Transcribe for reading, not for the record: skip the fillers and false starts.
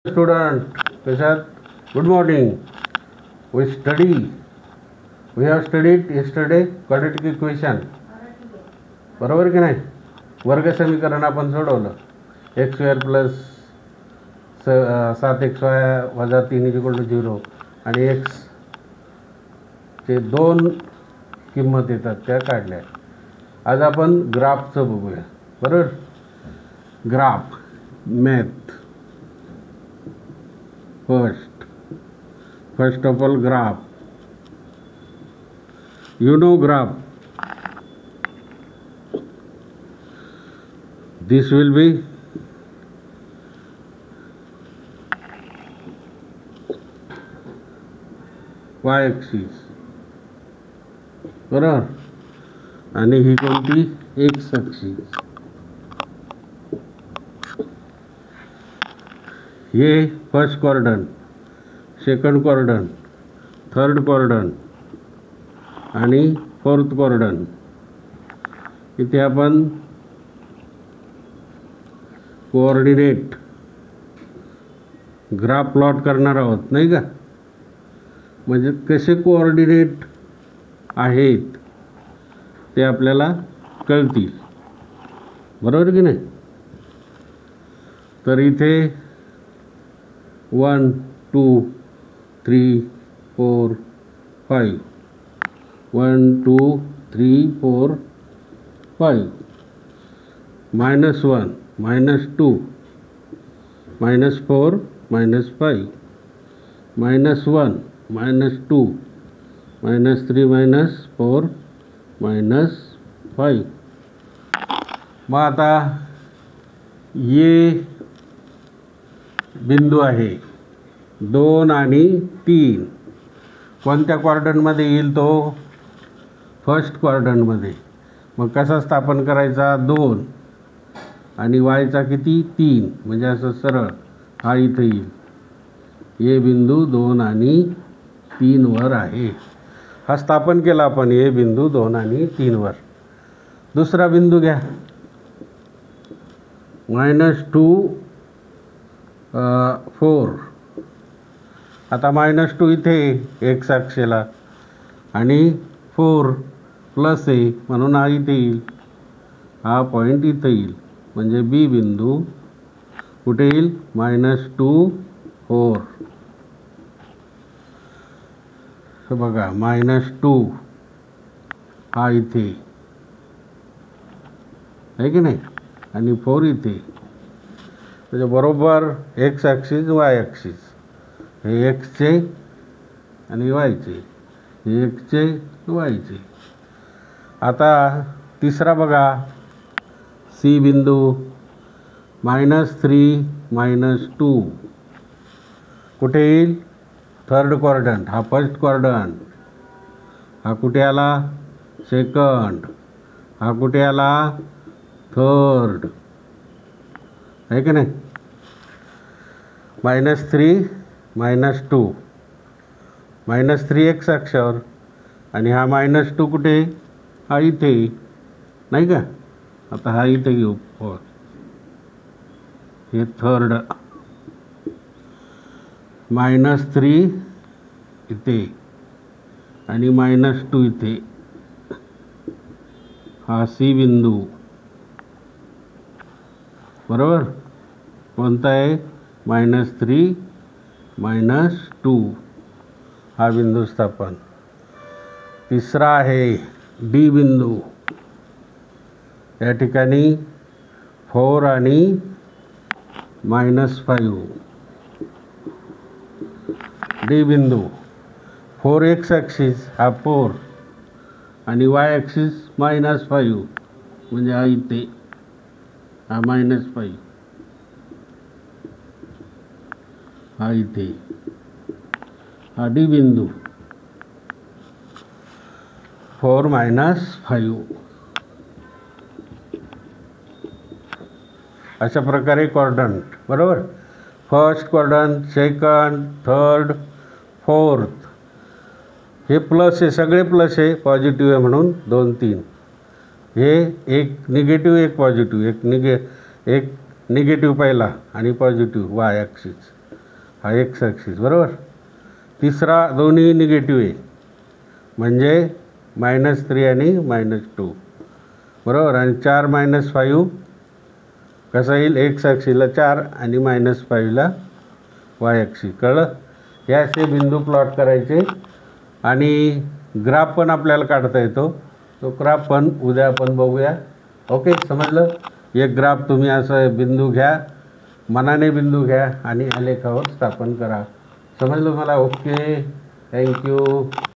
Student, Prasad, good morning. We have studied yesterday quadratic equation. बरोबर की नाही? वर्ग समीकरण आपण सोडवलं. x स्क्वेअर प्लस 7xy वजा 3 = 0 आणि x चे दोन किंमत येतात त्या काढल्या. आज आपण ग्राफचं बघूया. बरोबर? Graph math. First of all, graph. You know graph. This will be y-axis. बरोबर. आणि ही कोणती x-axis. ये first quadrant, second quadrant, third quadrant आणि फोर्थ क्वाड्रंट. इथे आपण कोऑर्डिनेट ग्राफ प्लॉट करणार आहोत, नाही का? म्हणजे कसे कोऑर्डिनेट आहेत ते आपल्याला कळतील. बरोबर की नाही? तर इथे 1 2 3 4 5 1 2 3 4 5 -1 -2 -4 -5 -1 -2 -3 -4 -5. मग आता ये बिंदू आहे 2 आणि 3. कोणत्या क्वाड्रंटमध्ये येईल तो? फर्स्ट क्वाड्रंटमध्ये. मग कसा स्थापन करायचा? 2 आणि वायचा किती? 3. म्हणजे असं सरळ हा इथे येईल. हे बिंदू 2 आणि 3 वर आहे. हा स्थापन केला आपण. हे बिंदू 2 आणि 3 वर. दुसरा बिंदू घ्या. -2 4. आता -2 इथे x अक्षेला आणि 4 प्लस आहे म्हणून हा इथे येईल. हा पॉईंट इथे येईल. म्हणजे बी बिंदू कुठे येईल? -2 4. बघा -2 हा इथे आहे की नाही? आणि 4 इथे. म्हणजे बरोबर x ॲक्सिस y ॲक्सिस. हे एक्सचे आणि वायचे. हे एक्सचे वायचे. आता तिसरा बघा सी बिंदू -3 -2 कुठे येईल? Third quadrant. हा फर्स्ट क्वाड्रंट. हा कुठे आला? सेकंड. हा कुठे आला? थर्ड. आहे की नाही? -3 -2 -3 x अक्षावर आणि हा -2 कुठे? हा इथे, नाही का? आता हा इथे घेऊ. हे थर्ड. -3 इथे आणि -2 इथे. हा सी बिंदू. बरोबर? कोणता आहे? -3 -2 हा बिंदू स्थापन. तिसरा आहे डी बिंदू. या ठिकाणी 4 आणि -5. डी बिंदू 4 x ॲक्सिस हा 4 आणि y ॲक्सिस -5 म्हणजे हा इथे. हा -5 हा इथे. हा डी बिंदू 4 -5. अशा प्रकारे क्वाड्रंट. बरोबर? First quadrant, second, third, fourth. हे प्लस आहे, सगळे प्लस आहे. पॉझिटिव्ह आहे म्हणून 2 3. हे एक निगेटिव्ह एक पॉझिटिव्ह. एक निगेटिव्ह पहिला आणि पॉझिटिव्ह y ॲक्सिस. हा एक्स ॲक्सिस बरोबर. तिसरा दोन्ही निगेटिव्ह आहे म्हणजे -3 आणि -2 बरोबर. आणि 4 - 5 कसा येईल, एक्स ॲक्सिसला 4 आणि -5ला वाय ॲक्सिस. कळलं. हे असे बिंदू प्लॉट करायचे आणि ग्राफ पण आपल्याला काढता येतो. तो ग्राफ पण उद्या आपण बघूया. ओके, समजलं. एक ग्राफ तुम्ही असं बिंदू घ्या, मनाने बिंदू घ्या आणि आलेखावर स्थापन करा. समजलं मला. Okay, thank you.